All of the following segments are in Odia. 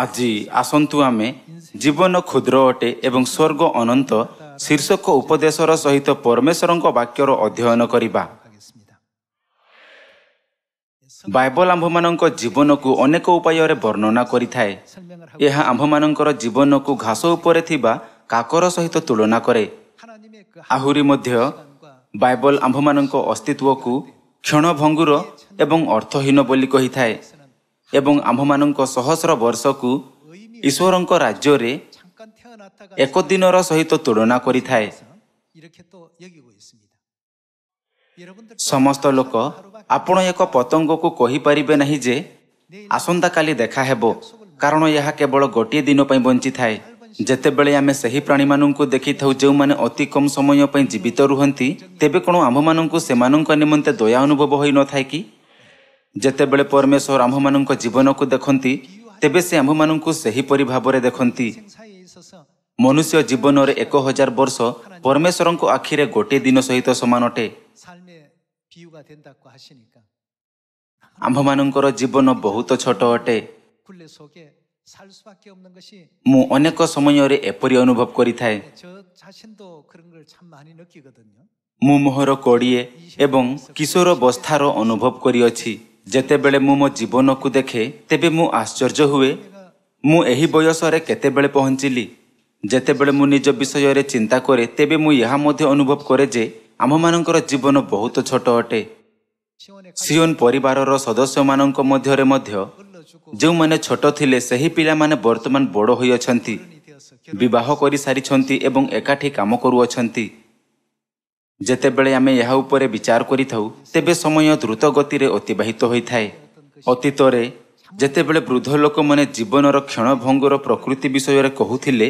আজি আসন্তু ଆମେ ଜୀବନ କ୍ଷୁଦ୍ର ଅଟେ ଏବଂ ସ୍ୱର୍ଗ ଅନନ୍ତ ଶୀର୍ଷକ ଉପଦେଶର ସହିତ ପରମେଶ୍ୱରଙ୍କ ବାକ୍ୟର ଅଧ୍ୟୟନ କରିବା। ବାଇବଲ ଆମ୍ଭମାନଙ୍କ ଜୀବନକୁ ଅନେକ ଉପାୟରେ ବର୍ଣ୍ଣନା କରିଥାଏ। ଏହା ଆମ୍ଭମାନଙ୍କର ଜୀବନକୁ ଘାସ ଉପରେ ଥିବା କାକର ସହିତ ତୁଳନା କରେ। ଆହୁରି ମଧ୍ୟ ବାଇବଲ ଆମ୍ଭମାନଙ୍କ ଅସ୍ତିତ୍ୱକୁ କ୍ଷଣଭଙ୍ଗୁର ଏବଂ ଅର୍ଥହୀନ ବୋଲି କହିଥାଏ ଏବଂ ଆମ୍ଭମାନଙ୍କ ସହସ୍ର ବର୍ଷକୁ ଈଶ୍ୱରଙ୍କ ରାଜ୍ୟରେ ଏକ ଦିନର ସହିତ ତୁଳନା କରିଥାଏ। ସମସ୍ତ ଲୋକ ଆପଣ ଏକ ପତଙ୍ଗକୁ କହିପାରିବେ ନାହିଁ ଯେ ଆସନ୍ତାକାଲି ଦେଖା ହେବ, କାରଣ ଏହା କେବଳ ଗୋଟିଏ ଦିନ ପାଇଁ ବଞ୍ଚିଥାଏ। ଯେତେବେଳେ ଆମେ ସେହି ପ୍ରାଣୀମାନଙ୍କୁ ଦେଖିଥାଉ ଯେଉଁମାନେ ଅତି କମ୍ ସମୟ ପାଇଁ ଜୀବିତ ରୁହନ୍ତି, ତେବେ କ'ଣ ଆମ୍ଭମାନଙ୍କୁ ସେମାନଙ୍କ ନିମନ୍ତେ ଦୟା ଅନୁଭବ ହୋଇନଥାଏ କି? ଯେତେବେଳେ ପରମେଶ୍ୱର ଆମ୍ଭମାନଙ୍କ ଜୀବନକୁ ଦେଖନ୍ତି, ତେବେ ସେ ଆମ୍ଭମାନଙ୍କୁ ସେହିପରି ଭାବରେ ଦେଖନ୍ତି। ମନୁଷ୍ୟ ଜୀବନରେ 1000 ବର୍ଷ ପରମେଶ୍ୱରଙ୍କ ଆଖିରେ ଗୋଟିଏ ଦିନ ସହିତ ସମାନ ଅଟେ। ଆମ୍ଭମାନଙ୍କର ଜୀବନ ବହୁତ ଛୋଟ ଅଟେ। ମୁଁ ଅନେକ ସମୟରେ ଏପରି ଅନୁଭବ କରିଥାଏ। ମୁଁ ମୋହର 20 ଏବଂ କିଶୋର ଅବସ୍ଥାର ଅନୁଭବ କରିଅଛି। ଯେତେବେଳେ ମୁଁ ମୋ ଜୀବନକୁ ଦେଖେ, ତେବେ ମୁଁ ଆଶ୍ଚର୍ଯ୍ୟ ହୁଏ, ମୁଁ ଏହି ବୟସରେ କେତେବେଳେ ପହଞ୍ଚିଲି। ଯେତେବେଳେ ମୁଁ ନିଜ ବିଷୟରେ ଚିନ୍ତା କରେ, ତେବେ ମୁଁ ଏହା ମଧ୍ୟ ଅନୁଭବ କରେ ଯେ ଆମ୍ଭମାନଙ୍କର ଜୀବନ ବହୁତ ଛୋଟ ଅଟେ। ସିଓନ ପରିବାରର ସଦସ୍ୟମାନଙ୍କ ମଧ୍ୟରେ ମଧ୍ୟ ଯେଉଁମାନେ ଛୋଟ ଥିଲେ, ସେହି ପିଲାମାନେ ବର୍ତ୍ତମାନ ବଡ଼ ହୋଇଅଛନ୍ତି, ବିବାହ କରିସାରିଛନ୍ତି ଏବଂ ଏକାଠି କାମ କରୁଅଛନ୍ତି। ଯେତେବେଳେ ଆମେ ଏହା ଉପରେ ବିଚାର କରିଥାଉ, ତେବେ ସମୟ ଦ୍ରୁତ ଗତିରେ ଅତିବାହିତ ହୋଇଥାଏ। ଅତୀତରେ ଯେତେବେଳେ ବୃଦ୍ଧ ଲୋକମାନେ ଜୀବନର କ୍ଷଣଭଙ୍ଗୁର ପ୍ରକୃତି ବିଷୟରେ କହୁଥିଲେ,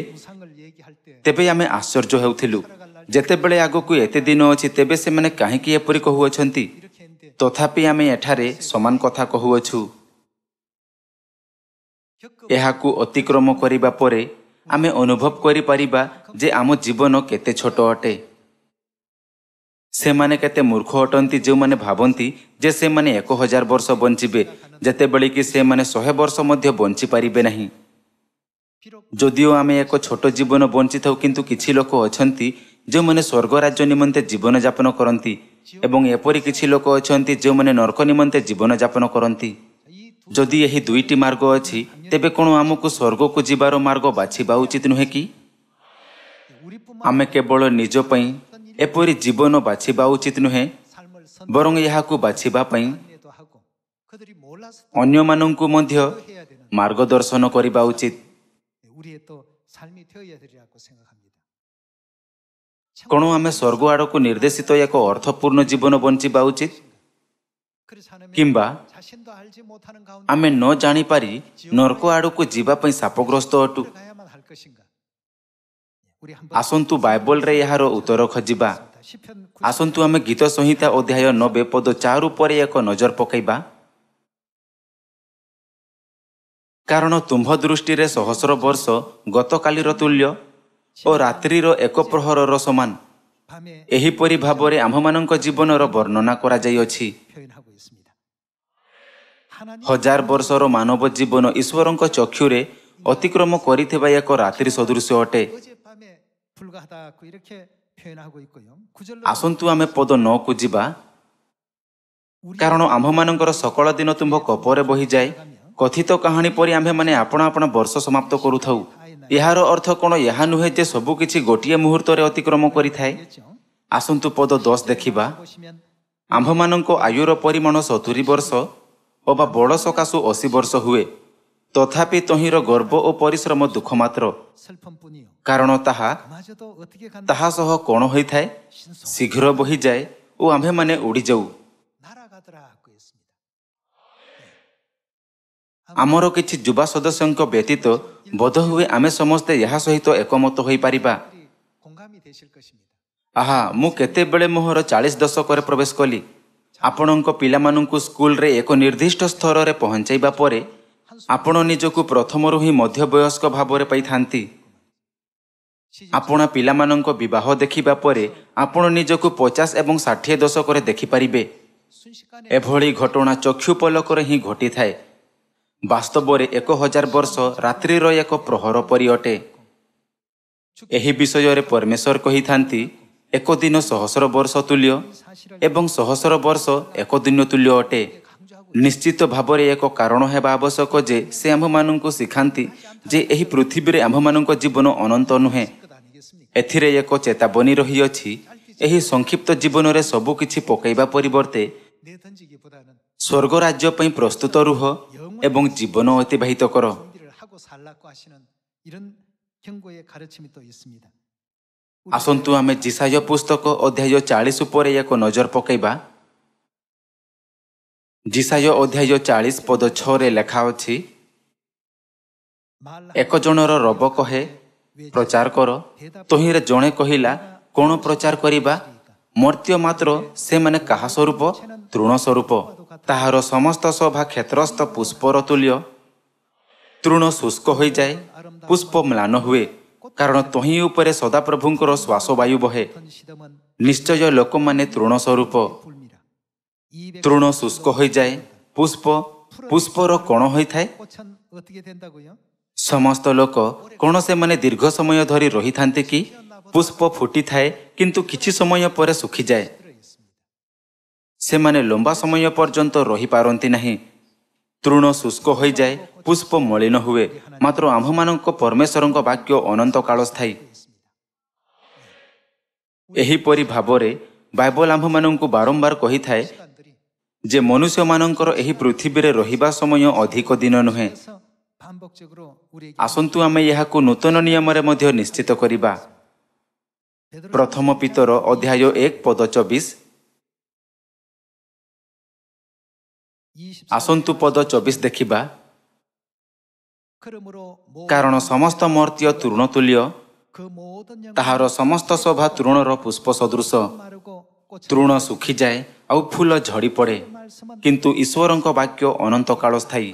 ତେବେ ଆମେ ଆଶ୍ଚର୍ଯ୍ୟ ହେଉଥିଲୁ। ଯେତେବେଳେ ଆଗକୁ ଏତେ ଦିନ ଅଛି, ତେବେ ସେମାନେ କାହିଁକି ଏପରି କହୁଅଛନ୍ତି? ତଥାପି ଆମେ ଏଠାରେ ସମାନ କଥା କହୁଅଛୁ। ଏହାକୁ ଅତିକ୍ରମ କରିବା ପରେ ଆମେ ଅନୁଭବ କରିପାରିବା ଯେ ଆମ ଜୀବନ କେତେ ଛୋଟ ଅଟେ। ସେମାନେ କେତେ ମୂର୍ଖ ଅଟନ୍ତି ଯେଉଁମାନେ ଭାବନ୍ତି ଯେ ସେମାନେ 1000 ବର୍ଷ ବଞ୍ଚିବେ, ଯେତେବେଳେ କି ସେମାନେ 100 ବର୍ଷ ମଧ୍ୟ ବଞ୍ଚିପାରିବେ ନାହିଁ। ଯଦିଓ ଆମେ ଏକ ଛୋଟ ଜୀବନ ବଞ୍ଚିଥାଉ, କିନ୍ତୁ କିଛି ଲୋକ ଅଛନ୍ତି ଯେଉଁମାନେ ସ୍ୱର୍ଗ ରାଜ୍ୟ ନିମନ୍ତେ ଜୀବନଯାପନ କରନ୍ତି ଏବଂ ଏପରି କିଛି ଲୋକ ଅଛନ୍ତି ଯେଉଁମାନେ ନର୍କ ନିମନ୍ତେ ଜୀବନଯାପନ କରନ୍ତି। ଯଦି ଏହି ଦୁଇଟି ମାର୍ଗ ଅଛି, ତେବେ କ'ଣ ଆମକୁ ସ୍ୱର୍ଗକୁ ଯିବାର ମାର୍ଗ ବାଛିବା ଉଚିତ ନୁହେଁ କି? ଆମେ କେବଳ ନିଜ ପାଇଁ ଏପରି ଜୀବନ ବାଛିବା ଉଚିତ ନୁହେଁ, ବରଂ ଏହାକୁ ବାଛିବା ପାଇଁ ଅନ୍ୟମାନଙ୍କୁ ମଧ୍ୟ ମାର୍ଗଦର୍ଶନ କରିବା ଉଚିତ। କ'ଣ ଆମେ ସ୍ୱର୍ଗ ଆଡ଼କୁ ନିର୍ଦ୍ଦେଶିତ ଏକ ଅର୍ଥପୂର୍ଣ୍ଣ ଜୀବନ ବଞ୍ଚିବା ଉଚିତ, କିମ୍ବା ଆମେ ନ ଜାଣିପାରି ନର୍କ ଆଡ଼କୁ ଯିବା ପାଇଁ ଶାପଗ୍ରସ୍ତ ଅଟୁ? ଆସନ୍ତୁ ବାଇବଲରେ ଏହାର ଉତ୍ତର ଖୋଜିବା। ଆସନ୍ତୁ ଆମେ ଗୀତ ସଂହିତା ଅଧ୍ୟାୟ 90 ପଦ 4 ଉପରେ ଏକ ନଜର ପକାଇବା। କାରଣ ତୁମ୍ଭ ଦୃଷ୍ଟିରେ ସହସ୍ର ବର୍ଷ ଗତକାଲିର ତୁଲ୍ୟ ଓ ରାତ୍ରିର ଏକ ପ୍ରହରର ସମାନ। ଏହିପରି ଭାବରେ ଆମ୍ଭମାନଙ୍କ ଜୀବନର ବର୍ଣ୍ଣନା କରାଯାଇଅଛି। 1000 ବର୍ଷର ମାନବ ଜୀବନ ଈଶ୍ୱରଙ୍କ ଚକ୍ଷୁରେ ଅତିକ୍ରମ କରିଥିବା ଏକ ରାତ୍ରି ସଦୃଶ ଅଟେ। ଆସନ୍ତୁ ଆମେ ପଦ 9କୁ ଯିବା। କାରଣ ଆମ୍ଭମାନଙ୍କର ସକଳ ଦିନ ତୁମ୍ଭ କୋପରେ ବହିଯାଏ, କଥିତ କାହାଣୀ ପରି ଆମ୍ଭେମାନେ ଆପଣା ଆପଣା ବର୍ଷ ସମାପ୍ତ କରୁଥାଉ। ଏହାର ଅର୍ଥ କ'ଣ ଏହା ନୁହେଁ ଯେ ସବୁକିଛି ଗୋଟିଏ ମୁହୂର୍ତ୍ତରେ ଅତିକ୍ରମ କରିଥାଏ? ଆସନ୍ତୁ ପଦ 10 ଦେଖିବା। ଆମ୍ଭମାନଙ୍କ ଆୟୁର ପରିମାଣ 70 ବର୍ଷ ଅବା ବଡ଼ ସକାଶୁ 80 ବର୍ଷ ହୁଏ, ତଥାପି ତହିଁର ଗର୍ବ ଓ ପରିଶ୍ରମ ଦୁଃଖ ମାତ୍ର। କାରଣ ତାହା ସହ କ'ଣ ହୋଇଥାଏ? ଶୀଘ୍ର ବହିଯାଏ ଓ ଆମ୍ଭେମାନେ ଉଡ଼ିଯାଉ। ଆମର କିଛି ଯୁବା ସଦସ୍ୟଙ୍କ ବ୍ୟତୀତ ବୋଧହୁଏ ଆମେ ସମସ୍ତେ ଏହା ସହିତ ଏକମତ ହୋଇପାରିବା। ଆହା, ମୁଁ କେତେବେଳେ ମୋହର 40 ଦଶକରେ ପ୍ରବେଶ କଲି। ଆପଣଙ୍କ ପିଲାମାନଙ୍କୁ ସ୍କୁଲରେ ଏକ ନିର୍ଦ୍ଦିଷ୍ଟ ସ୍ତରରେ ପହଞ୍ଚାଇବା ପରେ ଆପଣ ନିଜକୁ ପ୍ରଥମରୁ ହିଁ ମଧ୍ୟବୟସ୍କ ଭାବରେ ପାଇଥାନ୍ତି। ଆପଣା ପିଲାମାନଙ୍କ ବିବାହ ଦେଖିବା ପରେ ଆପଣ ନିଜକୁ 50 ଏବଂ 60 ଦଶକରେ ଦେଖିପାରିବେ। ଏଭଳି ଘଟଣା ଚକ୍ଷୁ ପଲକରେ ହିଁ ଘଟିଥାଏ। ବାସ୍ତବରେ 1000 ବର୍ଷ ରାତ୍ରିର ଏକ ପ୍ରହର ପରି ଅଟେ। ଏହି ବିଷୟରେ ପରମେଶ୍ୱର କହିଥାନ୍ତି, ଏକ ଦିନ 1000 ବର୍ଷ ତୁଲ୍ୟ ଏବଂ 1000 ବର୍ଷ ଏକ ଦିନ ତୁଲ୍ୟ ଅଟେ। ନିଶ୍ଚିତ ଭାବରେ ଏକ କାରଣ ହେବା ଆବଶ୍ୟକ ଯେ ସେ ଆମ୍ଭମାନଙ୍କୁ ଶିଖାନ୍ତି ଯେ ଏହି ପୃଥିବୀରେ ଆମ୍ଭମାନଙ୍କ ଜୀବନ ଅନନ୍ତ ନୁହେଁ। ଏଥିରେ ଏକ ଚେତାବନୀ ରହିଅଛି, ଏହି ସଂକ୍ଷିପ୍ତ ଜୀବନରେ ସବୁ କିଛି ପକାଇବା ପରିବର୍ତ୍ତେ ସ୍ୱର୍ଗ ରାଜ୍ୟ ପାଇଁ ପ୍ରସ୍ତୁତ ରୁହ ଏବଂ ଜୀବନ ଅତିବାହିତ କର। ଆସନ୍ତୁ ଆମେ ଯିଶାୟ ପୁସ୍ତକ ଅଧ୍ୟାୟ 40 ଉପରେ ଏକ ନଜର ପକାଇବା। ଯିଶାୟ ଅଧ୍ୟାୟ 40 ପଦ 6ରେ ଲେଖା ଅଛି, ଏକ ଜଣର ରବ କହେ, ପ୍ରଚାର କର। ତହିଁରେ ଜଣେ କହିଲା, କ'ଣ ପ୍ରଚାର କରିବା? ମର୍ତ୍ତ୍ୟ ମାତ୍ର ସେମାନେ କାହା ସ୍ୱରୂପ? ତୃଣ ସ୍ୱରୂପ। ତାହାର ସମସ୍ତ ସଭା କ୍ଷେତ୍ରସ୍ଥ ପୁଷ୍ପର ତୁଲ୍ୟ। ତୃଣ ଶୁଷ୍କ ହୋଇଯାଏ, ପୁଷ୍ପ ମ୍ଳାନ ହୁଏ, କାରଣ ତହିଁ ଉପରେ ସଦାପ୍ରଭୁଙ୍କର ଶ୍ୱାସବାୟୁ ବହେ। ନିଶ୍ଚୟ ଲୋକମାନେ ତୃଣ ସ୍ୱରୂପ। ତୃଣ ଶୁଷ୍କ ହୋଇଯାଏ, ପୁଷ୍ପର କ'ଣ ହୋଇଥାଏ? ସମସ୍ତ ଲୋକ କ'ଣ ସେମାନେ ଦୀର୍ଘ ସମୟ ଧରି ରହିଥାନ୍ତି କି? ପୁଷ୍ପ ଫୁଟିଥାଏ କିନ୍ତୁ କିଛି ସମୟ ପରେ ଶୁଖିଯାଏ। ସେମାନେ ଲମ୍ବା ସମୟ ପର୍ଯ୍ୟନ୍ତ ରହିପାରନ୍ତି ନାହିଁ। ତୃଣ ଶୁଷ୍କ ହୋଇଯାଏ, ପୁଷ୍ପ ମଳିନ ହୁଏ, ମାତ୍ର ଆମ୍ଭମାନଙ୍କ ପରମେଶ୍ୱରଙ୍କ ବାକ୍ୟ ଅନନ୍ତକାଳ ସ୍ଥାୟୀ। ଏହିପରି ଭାବରେ ବାଇବଲ ଆମ୍ଭମାନଙ୍କୁ ବାରମ୍ବାର କହିଥାଏ ଯେ ମନୁଷ୍ୟମାନଙ୍କର ଏହି ପୃଥିବୀରେ ରହିବା ସମୟ ଅଧିକ ଦିନ ନୁହେଁ। ଆସନ୍ତୁ ଆମେ ଏହାକୁ ନୂତନ ନିୟମରେ ମଧ୍ୟ ନିଶ୍ଚିତ କରିବା। ପ୍ରଥମ ପିତର ଅଧ୍ୟାୟ 1 ପଦ 24। ଆସନ୍ତୁ ପଦ 24 ଦେଖିବା। କାରଣ ସମସ୍ତ ମର୍ତ୍ତ୍ୟ ତୃଣ ତୁଲ୍ୟ, ତାହାର ସମସ୍ତ ସଭା ତୃଣର ପୁଷ୍ପ ସଦୃଶ। ତୃଣ ଶୁଖିଯାଏ ଆଉ ଫୁଲ ଝଡ଼ି ପଡ଼େ, କିନ୍ତୁ ଈଶ୍ୱରଙ୍କ ବାକ୍ୟ ଅନନ୍ତକାଳ ସ୍ଥାୟୀ।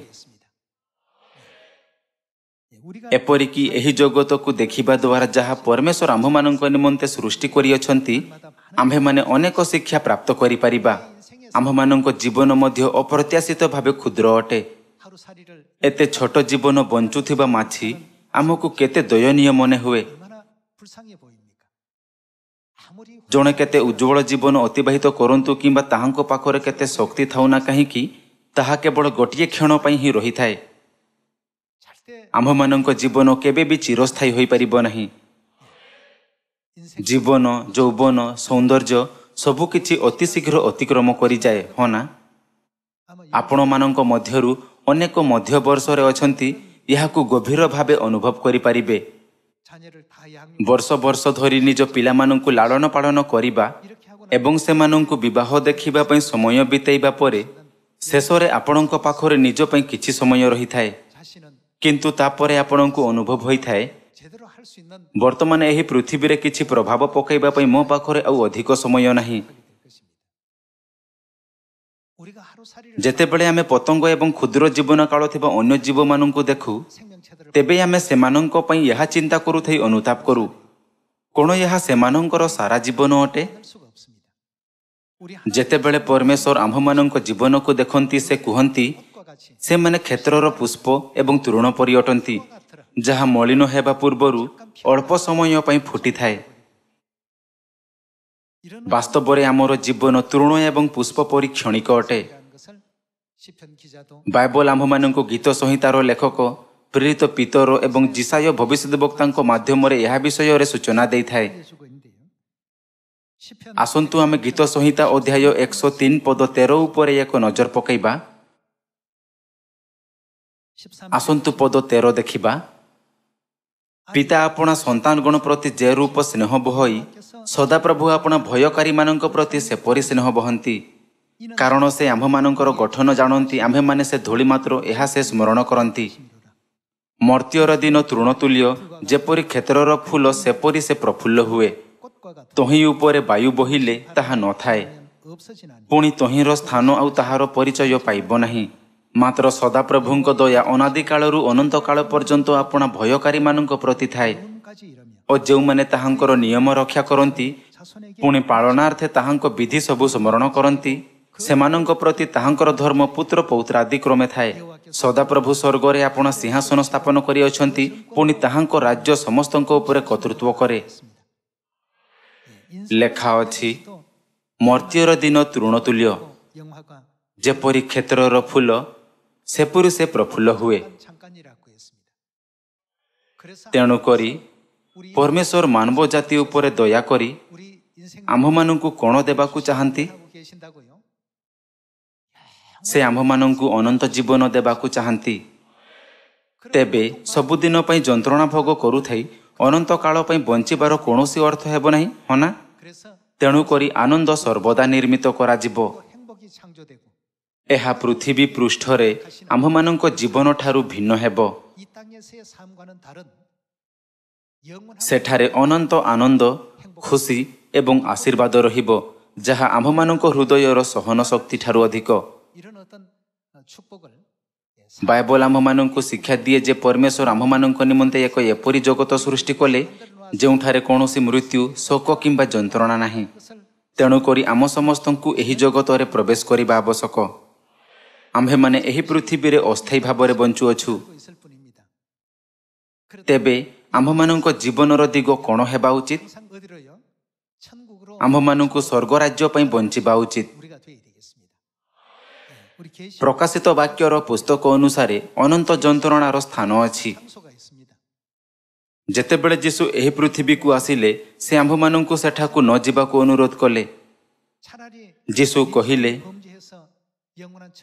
ଏପରିକି ଏହି ଜଗତକୁ ଦେଖିବା ଦ୍ୱାରା ଯାହା ପରମେଶ୍ୱର ଆମ୍ଭମାନଙ୍କ ନିମନ୍ତେ ସୃଷ୍ଟି କରିଅଛନ୍ତି, ଆମ୍ଭେମାନେ ଅନେକ ଶିକ୍ଷା ପ୍ରାପ୍ତ କରିପାରିବା। ଆମ୍ଭମାନଙ୍କ ଜୀବନ ମଧ୍ୟ ଅପ୍ରତ୍ୟାଶିତ ଭାବେ କ୍ଷୁଦ୍ର ଅଟେ। ଏତେ ଛୋଟ ଜୀବନ ବଞ୍ଚୁଥିବା ମାଛି ଆମକୁ କେତେ ଦୟନୀୟ ମନେ ହୁଏ। ଜଣେ କେତେ ଉଜ୍ଜ୍ୱଳ ଜୀବନ ଅତିବାହିତ କରନ୍ତୁ କିମ୍ବା ତାହାଙ୍କ ପାଖରେ କେତେ ଶକ୍ତି ଥାଉ ନା କାହିଁକି, ତାହା କେବଳ ଗୋଟିଏ କ୍ଷଣ ପାଇଁ ହିଁ ରହିଥାଏ। ଆମ୍ଭମାନଙ୍କ ଜୀବନ କେବେ ବି ଚିରସ୍ଥାୟୀ ହୋଇପାରିବ ନାହିଁ। ଜୀବନ, ଯୌବନ, ସୌନ୍ଦର୍ଯ୍ୟ ସବୁକିଛି ଅତିଶୀଘ୍ର ଅତିକ୍ରମ କରିଯାଏ, ହଁ ନା? ଆପଣମାନଙ୍କ ମଧ୍ୟରୁ ଅନେକ ମଧ୍ୟବର୍ଷରେ ଅଛନ୍ତି, ଏହାକୁ ଗଭୀର ଭାବେ ଅନୁଭବ କରିପାରିବେ। ବର୍ଷ ବର୍ଷ ଧରି ନିଜ ପିଲାମାନଙ୍କୁ ଲାଳନ ପାଳନ କରିବା ଏବଂ ସେମାନଙ୍କୁ ବିବାହ ଦେଖିବା ପାଇଁ ସମୟ ବିତାଇବା ପରେ ଶେଷରେ ଆପଣଙ୍କ ପାଖରେ ନିଜ ପାଇଁ କିଛି ସମୟ ରହିଥାଏ। କିନ୍ତୁ ତାପରେ ଆପଣଙ୍କୁ ଅନୁଭବ ହୋଇଥାଏ, ବର୍ତ୍ତମାନ ଏହି ପୃଥିବୀରେ କିଛି ପ୍ରଭାବ ପକାଇବା ପାଇଁ ମୋ ପାଖରେ ଆଉ ଅଧିକ ସମୟ ନାହିଁ। ଯେତେବେଳେ ଆମେ ପତଙ୍ଗ ଏବଂ କ୍ଷୁଦ୍ର ଜୀବନ କାଳ ଥିବା ଅନ୍ୟ ଜୀବମାନଙ୍କୁ ଦେଖୁ, ତେବେ ଆମେ ସେମାନଙ୍କ ପାଇଁ ଏହା ଚିନ୍ତା କରୁଥାଇ ଅନୁତାପ କରୁ, କ'ଣ ଏହା ସେମାନଙ୍କର ସାରା ଜୀବନ ଅଟେ? ଯେତେବେଳେ ପରମେଶ୍ୱର ଆମ୍ଭମାନଙ୍କ ଜୀବନକୁ ଦେଖନ୍ତି, ସେ କୁହନ୍ତି, ସେମାନେ କ୍ଷେତ୍ରର ପୁଷ୍ପ ଏବଂ ତୃଣ ପରି ଅଟନ୍ତି, ଯାହା ମଳିନ ହେବା ପୂର୍ବରୁ ଅଳ୍ପ ସମୟ ପାଇଁ ଫୁଟିଥାଏ। ବାସ୍ତବରେ ଆମର ଜୀବନ ତୃଣ ଏବଂ ପୁଷ୍ପ ପରି କ୍ଷଣିକ ଅଟେ। ବାଇବଲ ଆମ୍ଭମାନଙ୍କୁ ଗୀତ ସଂହିତାର ଲେଖକ, ପ୍ରେରିତ ପିତର ଏବଂ ଯିଶାୟ ଭବିଷ୍ୟଦ୍ବକ୍ତାଙ୍କ ମାଧ୍ୟମରେ ଏହା ବିଷୟରେ ସୂଚନା ଦେଇଥାଏ। ଆସନ୍ତୁ ଆମେ ଗୀତ ସଂହିତା ଅଧ୍ୟାୟ 103 ପଦ 13 ଉପରେ ଏକ ନଜର ପକାଇବା। ଆସନ୍ତୁ ପଦ 13 ଦେଖିବା। ପିତା ଆପଣା ସନ୍ତାନଗଣ ପ୍ରତି ଯେ ରୂପ ସ୍ନେହ ବହଇ, ସଦାପ୍ରଭୁ ଆପଣା ଭୟକାରୀମାନଙ୍କ ପ୍ରତି ସେପରି ସ୍ନେହ ବହନ୍ତି। କାରଣ ସେ ଆମ୍ଭମାନଙ୍କର ଗଠନ ଜାଣନ୍ତି, ଆମ୍ଭେମାନେ ସେ ଧୂଳି ମାତ୍ର, ଏହା ସେ ସ୍ମରଣ କରନ୍ତି। ମର୍ତ୍ତ୍ୟର ଦିନ ତୃଣ ତୁଲ୍ୟ, ଯେପରି କ୍ଷେତ୍ରର ଫୁଲ ସେପରି ସେ ପ୍ରଫୁଲ୍ଲ ହୁଏ। ତହିଁ ଉପରେ ବାୟୁ ବହିଲେ ତାହା ନଥାଏ, ପୁଣି ତହିଁର ସ୍ଥାନ ଆଉ ତାହାର ପରିଚୟ ପାଇବ ନାହିଁ। ମାତ୍ର ସଦାପ୍ରଭୁଙ୍କ ଦୟା ଅନାଦିକାଳରୁ ଅନନ୍ତ କାଳ ପର୍ଯ୍ୟନ୍ତ ଆପଣା ଭୟକାରୀମାନଙ୍କ ପ୍ରତି ଥାଏ ଓ ଯେଉଁମାନେ ତାହାଙ୍କର ନିୟମ ରକ୍ଷା କରନ୍ତି, ପୁଣି ପାଳନାର୍ଥେ ତାହାଙ୍କ ବିଧି ସବୁ ସ୍ମରଣ କରନ୍ତି, ସେମାନଙ୍କ ପ୍ରତି ତାହାଙ୍କର ଧର୍ମ ପୁତ୍ର ପୌତ୍ରାଦି କ୍ରମେ ଥାଏ। ସଦାପ୍ରଭୁ ସ୍ୱର୍ଗରେ ଆପଣ ସିଂହାସନ ସ୍ଥାପନ କରିଅଛନ୍ତି, ପୁଣି ତାହାଙ୍କ ରାଜ୍ୟ ସମସ୍ତଙ୍କ ଉପରେ କର୍ତ୍ତୃତ୍ୱ କରେ। ଲେଖା ଅଛି, ମର୍ତ୍ତ୍ୟର ଦିନ ତୃଣତୁଲ୍ୟ, ଯେପରି କ୍ଷେତ୍ରର ଫୁଲ ସେପରି ସେ ପ୍ରଫୁଲ୍ଲ ହୁଏ। ତେଣୁକରି ପରମେଶ୍ୱର ମାନବ ଜାତି ଉପରେ ଦୟାକରି ଆମ୍ଭମାନଙ୍କୁ କ'ଣ ଦେବାକୁ ଚାହାନ୍ତି? ସେ ଆମ୍ଭମାନଙ୍କୁ ଅନନ୍ତ ଜୀବନ ଦେବାକୁ ଚାହାନ୍ତି। ତେବେ ସବୁଦିନ ପାଇଁ ଯନ୍ତ୍ରଣା ଭୋଗ କରୁଥାଇ ଅନନ୍ତ କାଳ ପାଇଁ ବଞ୍ଚିବାର କୌଣସି ଅର୍ଥ ହେବ ନାହିଁ, ହଁ ନା? ତେଣୁକରି ଆନନ୍ଦ ସର୍ବଦା ନିର୍ମିତ କରାଯିବ। ଏହା ପୃଥିବୀ ପୃଷ୍ଠରେ ଆମ୍ଭମାନଙ୍କ ଜୀବନଠାରୁ ଭିନ୍ନ ହେବ। ସେଠାରେ ଅନନ୍ତ ଆନନ୍ଦ, ଖୁସି ଏବଂ ଆଶୀର୍ବାଦ ରହିବ, ଯାହା ଆମ୍ଭମାନଙ୍କ ହୃଦୟର ସହନ ଶକ୍ତି ଠାରୁ ଅଧିକ। ବାଇବଲ ଆମ୍ଭମାନଙ୍କୁ ଶିକ୍ଷା ଦିଏ ଯେ ପରମେଶ୍ୱର ଆମ୍ଭମାନଙ୍କ ନିମନ୍ତେ ଏକ ଏପରି ଜଗତ ସୃଷ୍ଟି କଲେ ଯେଉଁଠାରେ କୌଣସି ମୃତ୍ୟୁ, ଶୋକ କିମ୍ବା ଯନ୍ତ୍ରଣା ନାହିଁ। ତେଣୁକରି ଆମ ସମସ୍ତଙ୍କୁ ଏହି ଜଗତରେ ପ୍ରବେଶ କରିବା ଆବଶ୍ୟକ। ଆମ୍ଭେମାନେ ଏହି ପୃଥିବୀରେ ଅସ୍ଥାୟୀ ଭାବରେ ବଞ୍ଚୁଅଛୁ। ତେବେ ଆମ୍ଭମାନଙ୍କ ଜୀବନର ଦିଗ କ'ଣ ହେବା ଉଚିତ? ଆମ୍ଭମାନଙ୍କୁ ସ୍ୱର୍ଗ ରାଜ୍ୟ ପାଇଁ ବଞ୍ଚିବା ଉଚିତ। ପ୍ରକାଶିତ ବାକ୍ୟର ପୁସ୍ତକ ଅନୁସାରେ ଅନନ୍ତ ଯନ୍ତ୍ରଣାର ସ୍ଥାନ ଅଛି। ଯେତେବେଳେ ଯୀଶୁ ଏହି ପୃଥିବୀକୁ ଆସିଲେ, ସେ ଆମ୍ଭମାନଙ୍କୁ ସେଠାକୁ ନ ଯିବାକୁ ଅନୁରୋଧ କଲେ। ଯୀଶୁ କହିଲେ,